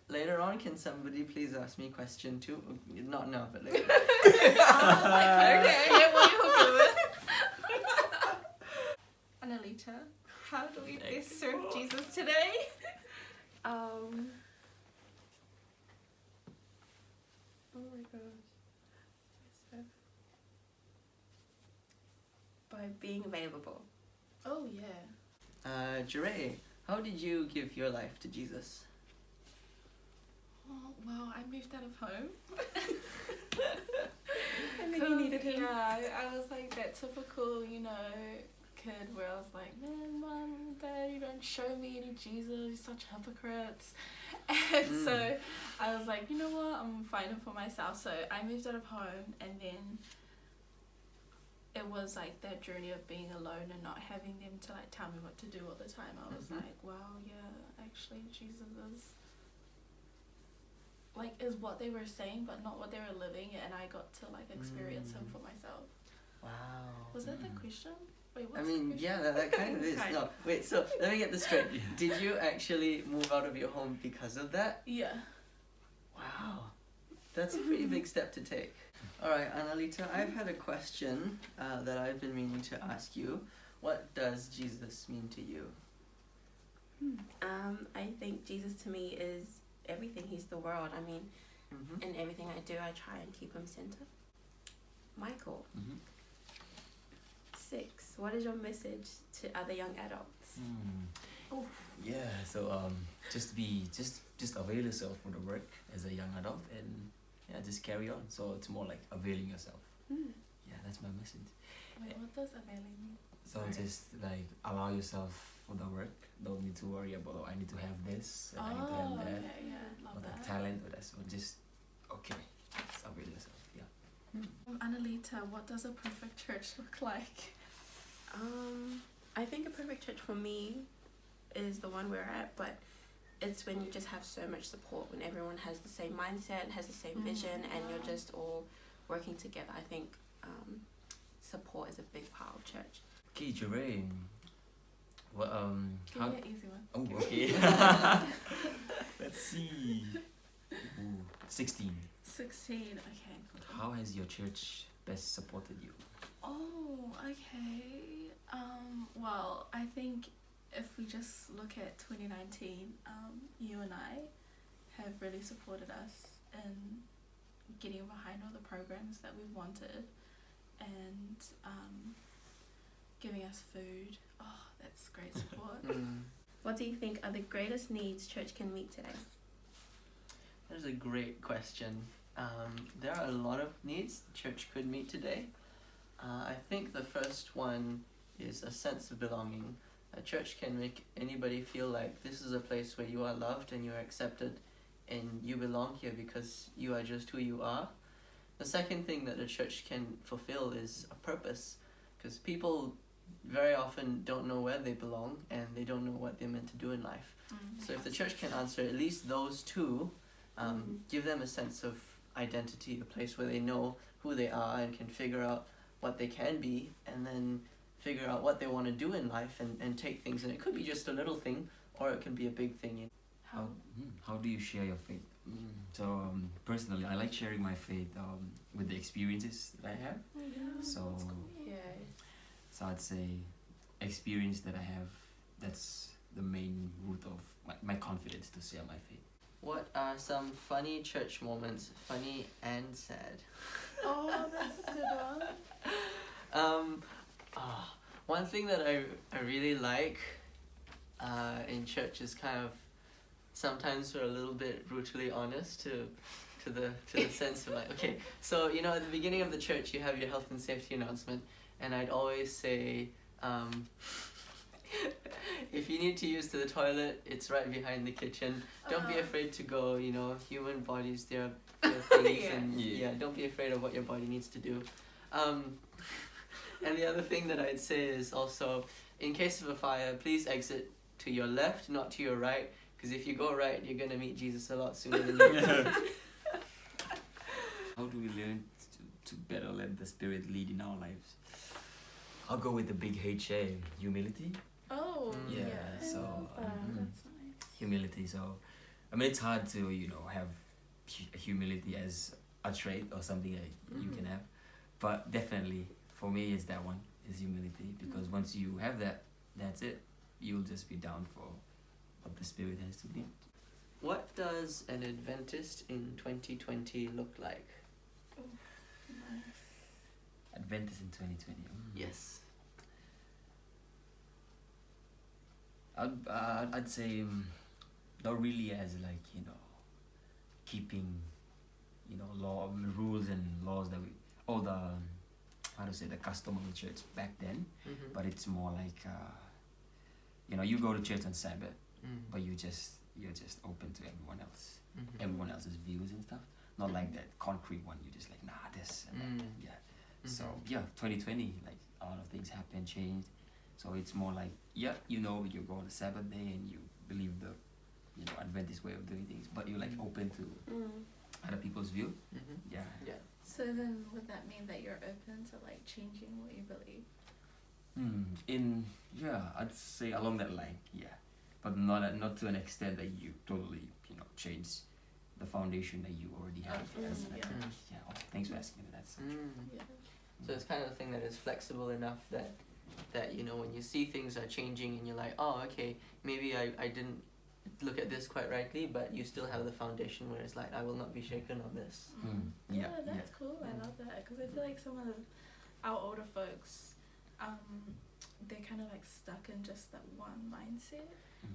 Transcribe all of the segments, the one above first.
later on, can somebody please ask me a question too? Not now, but later. Okay, yeah, what are you hooking with? Annalita, how do we best serve Jesus today? Oh my gosh. By being available. Oh yeah. Jeray, how did you give your life to Jesus? Oh, well, I moved out of home. And then you needed him. Yeah, I was like that typical, kid where I was like, man, mom, dad, you don't show me any Jesus, you're such hypocrites. And so I was like, you know what, I'm fighting for myself. So I moved out of home, and then it was like that journey of being alone and not having them to like tell me what to do all the time. I was like, wow, yeah, actually Jesus is what they were saying but not what they were living, and I got to like experience him for myself. Wow. Was that the question? Wait, what's I the mean, question? yeah, that kind of is. No, wait, so let me get this straight. Did you actually move out of your home because of that? Yeah. Wow. That's a pretty big step to take. Alright, Annalita, I've had a question that I've been meaning to ask you. What does Jesus mean to you? I think Jesus to me is everything. He's the world. I mean, in everything I do, I try and keep him center. Michael. 6. What is your message to other young adults? Yeah, so just avail yourself for the work as a young adult, and yeah, just carry on. So it's more like availing yourself. Yeah, that's my message. Wait, what does availing mean? So just like allow yourself for the work. Don't need to worry about, oh, I need to have this and I need to have that, okay, yeah, love or that. the talent or that. So just avail yourself. Yeah. Annalita, what does a perfect church look like? I think a perfect church for me is the one we're at, but it's when you just have so much support, when everyone has the same mindset, has the same vision, and you're just all working together. I think support is a big part of church. Okay, Jermaine. Well, Give me an easy one. Oh, okay. Let's see. Ooh, 16. 16, okay. How has your church best supported you? Oh, okay. Well, I think if we just look at 2019, you and I have really supported us in getting behind all the programs that we wanted, and giving us food. Oh, that's great support. What do you think are the greatest needs church can meet today? That is a great question. There are a lot of needs church could meet today. I think the first one is a sense of belonging. A church can make anybody feel like this is a place where you are loved and you are accepted and you belong here because you are just who you are. The second thing that a church can fulfill is a purpose, because people very often don't know where they belong and they don't know what they're meant to do in life. So if the church can answer at least those two, give them a sense of identity, a place where they know who they are and can figure out what they can be, and then figure out what they want to do in life and take things. And it could be just a little thing, or it can be a big thing. How do you share your faith? So personally, I like sharing my faith with the experiences that I have. So I'd say experience that I have, that's the main root of my confidence to share my faith. What are some funny church moments, funny and sad? Oh, that's a good one. One thing that I really like in church is kind of sometimes we're a little bit brutally honest to the sense of like, okay, so at the beginning of the church you have your health and safety announcement, and I'd always say if you need to use the toilet, it's right behind the kitchen. Don't be afraid to go. Human bodies, they're things, and don't be afraid of what your body needs to do. And the other thing that I'd say is also, in case of a fire, please exit to your left, not to your right, because if you go right, you're gonna meet Jesus a lot sooner than you think. How do we learn to better let the Spirit lead in our lives? I'll go with the big H, humility. Oh, So that's nice. humility. So I mean, it's hard to have humility as a trait or something that you can have, but definitely for me it's that one, is humility, because once you have that, that's it. You'll just be down for what the Spirit has to be. What does an Adventist in 2020 look like? Adventist in 2020. Yes. I'd say not really as like keeping law rules and laws that we all the how to say the custom of the church back then, but it's more like you go to church on Sabbath, but you're just open to everyone else's views and stuff. Not like that concrete one. You're just like this and that. Yeah. So 2020, like a lot of things happened, changed. So it's more like you go on a Sabbath day and you believe the Adventist way of doing things, but you're like open to other people's view. Yeah. So then would that mean that you're open to like changing what you believe? I'd say along that line, but not to an extent that you totally change the foundation that you already have. Thanks for asking me that. So it's kind of the thing that is flexible enough that when you see things are changing and you're like, oh, okay, maybe I didn't look at this quite rightly, but you still have the foundation where it's like, I will not be shaken on this. That's cool. I love that, because I feel like some of our older folks, they're kind of like stuck in just that one mindset,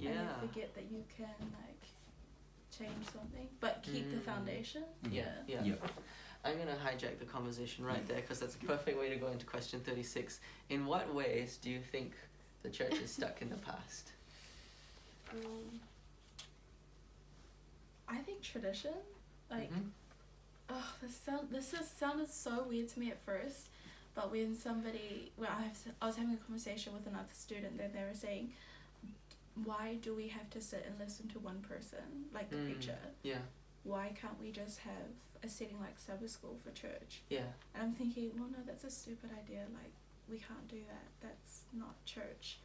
and they forget that you can like change something but keep the foundation. I'm going to hijack the conversation right there, because that's a perfect way to go into question 36. In what ways do you think the church is stuck in the past? I think tradition, like, this just sounded so weird to me at first, but when I was having a conversation with another student, then they were saying, why do we have to sit and listen to one person, like the preacher? Why can't we just have a setting like Sabbath school for church? And I'm thinking, well, no, that's a stupid idea. Like, we can't do that. That's not church.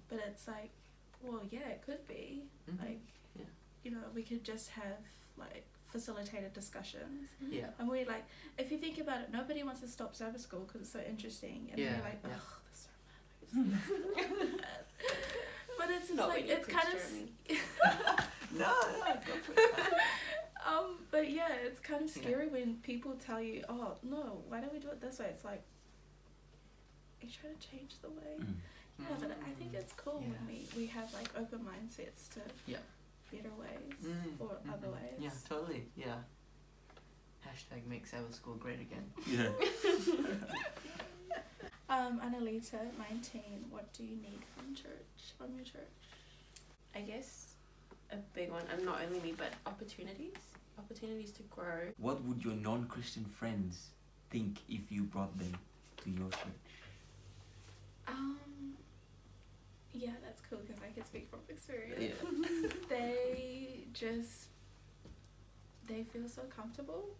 But it's like, well, yeah, it could be. Like, we could just have like facilitated discussions. And we're like, if you think about it, nobody wants to stop Sabbath school because it's so interesting. And we're like, ugh, that's so mad. But it's just not like, really it's kind of No, go for it. But yeah, it's kind of scary when people tell you, oh no, why don't we do it this way? It's like, are you trying to change the way? But I think it's cool when we have like open mindsets to better ways or other ways. Yeah, totally. Hashtag make Sabbath school great again. Annalita, 19, what do you need from your church? I guess a big one, and not only me, but opportunities to grow. What would your non-Christian friends think if you brought them to your church? Yeah, that's cool, because I can speak from experience. Yeah. They feel so comfortable,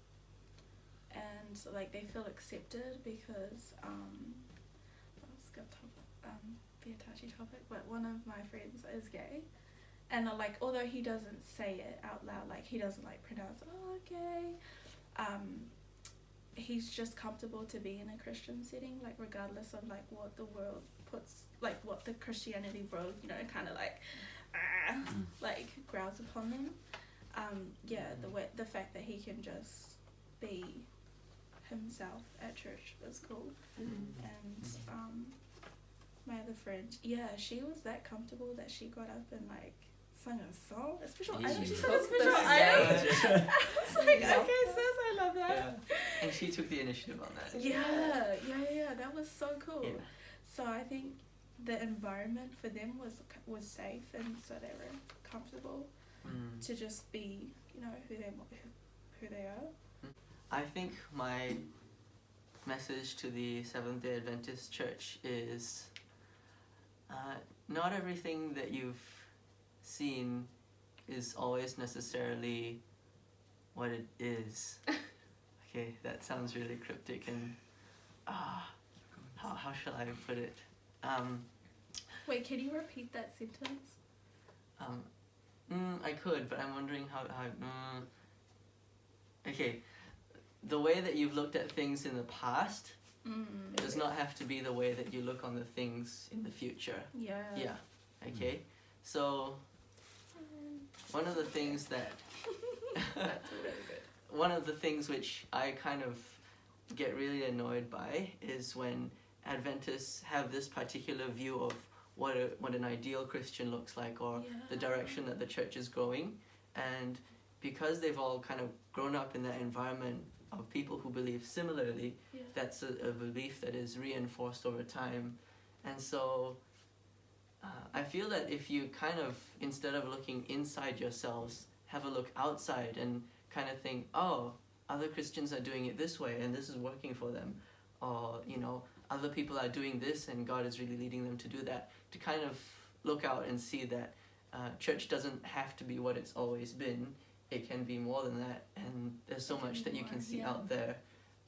and so, like, they feel accepted because be a touchy topic, but one of my friends is gay, and like, although he doesn't say it out loud, like he doesn't like pronounce gay, he's just comfortable to be in a Christian setting, like regardless of like what the world puts, like what the Christianity world kind of like growls upon them. The fact that he can just be himself at church is cool. And my other friend, she was that comfortable that she got up and like sung a song, a special item. She sang a special item. I was like, okay, sis, I love that. And she took the initiative on that. Yeah, that was so cool. So I think the environment for them was safe, and so they were comfortable to just be, who they are. I think my message to the Seventh-day Adventist Church is not everything that you've seen is always necessarily what it is. Okay, that sounds really cryptic, and how shall I put it? Wait, can you repeat that sentence? I could, but I'm wondering how. Okay, the way that you've looked at things in the past does not have to be the way that you look on the things in the future. Yeah. Yeah. Okay. So one of the things that That's really good. one of the things which I kind of get really annoyed by is when Adventists have this particular view of what an ideal Christian looks like, or the direction that the church is going, and because they've all kind of grown up in that environment of people who believe similarly, that's a belief that is reinforced over time. And so I feel that if you kind of, instead of looking inside yourselves, have a look outside and kind of think, oh, other Christians are doing it this way and this is working for them, or other people are doing this and God is really leading them to do that, to kind of look out and see that church doesn't have to be what it's always been. It can be more than that, and there's so much that you can see out there,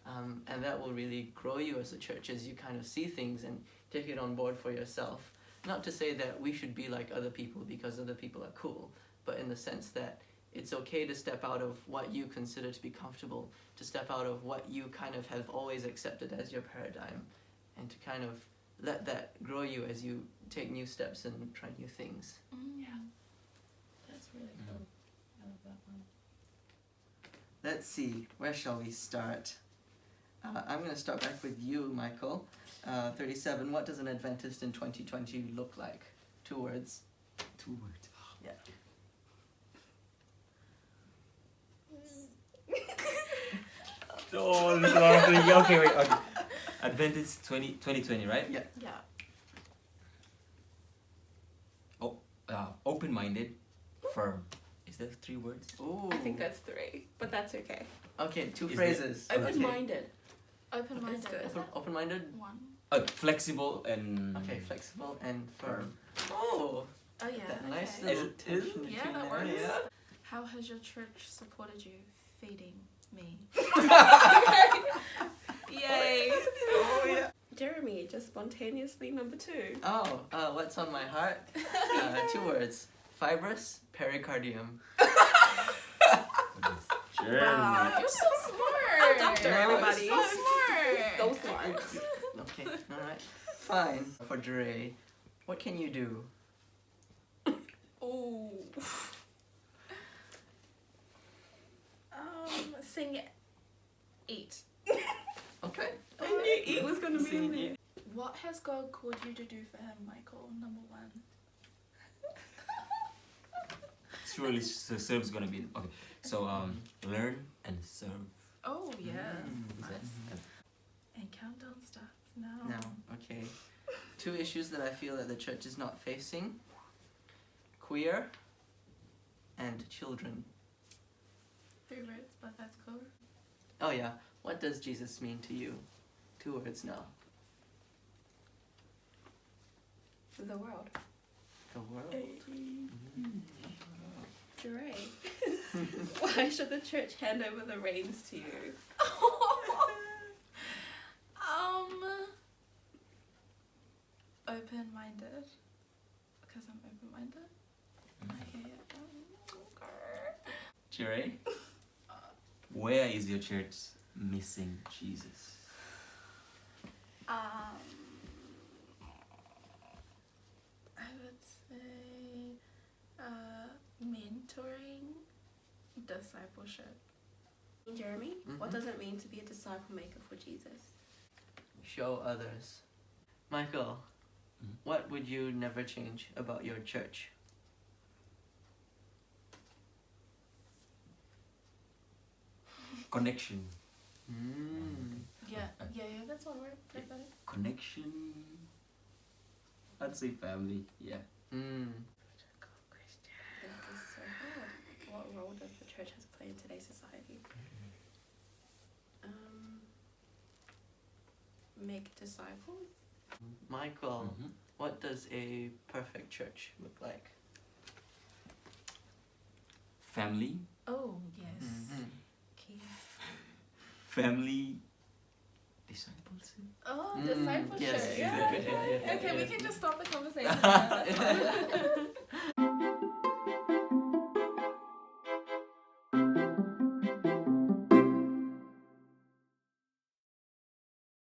and that will really grow you as a church as you kind of see things and take it on board for yourself. Not to say that we should be like other people because other people are cool, but in the sense that it's okay to step out of what you consider to be comfortable, to step out of what you kind of have always accepted as your paradigm, and to kind of let that grow you as you take new steps and try new things. That's really cool. I love that one. Let's see, where shall we start? I'm going to start back with you, Michael. 37, what does an Adventist in 2020 look like? 2 words. 2 words. Yeah. Oh, this is lovely. Okay, wait. Okay. Adventist 2020, right? Yeah. Yeah. Open-minded, firm. Is that 3 words? Ooh. I think that's 3, but that's okay. Okay, 2 Is phrases. Open-minded. Open-minded. That's good. Is that Open-minded? one? Flexible and... Okay, flexible and firm. Oh, Oh yeah. that nice okay. little tension Yeah, between that there. works. Yeah. How has your church supported you feeding me? Yay! Oh, yeah. Jeremy, just spontaneously number 2. Oh, what's on my heart? 2 words. Fibrous pericardium. Jeremy. Wow, you're so smart. Doctor, everybody. You're so smart. So smart. Okay, alright. Fine. For Dre, what can you do? Ooh. Sing, eat. Okay. I knew eat was gonna be in there. What has God called you to do for Him, Michael? Number 1. Surely serve's gonna be... Okay, so learn and serve. Oh yeah. Mm, Nice. And countdown starts now. Now, okay. 2 issues that I feel that the church is not facing. Queer and children. 3 words, but that's cool. Oh yeah, what does Jesus mean to you? 2 words now. The world. The world. Dre. Why should the church hand over the reins to you? Open-minded. Because I'm open-minded. Okay. Jerry, where is your church missing Jesus? I would say mentoring, discipleship. Jeremy, what Mhm. does it mean to be a disciple maker for Jesus? Show others. Michael, Mhm. what would you never change about your church? Connection. Yeah, that's one word. I got it. Connection. I'd say family. Yeah. Mm. That is so hard. What role does the church have to play in today's society? Make disciples? Michael, Mhm. what does a perfect church look like? Family. Oh, yes. Mhm. Okay. Family. Discipleship. Oh, Mm, discipleship. yes, yeah. yeah. Okay, we Yeah. can just stop the conversation there. That's fine.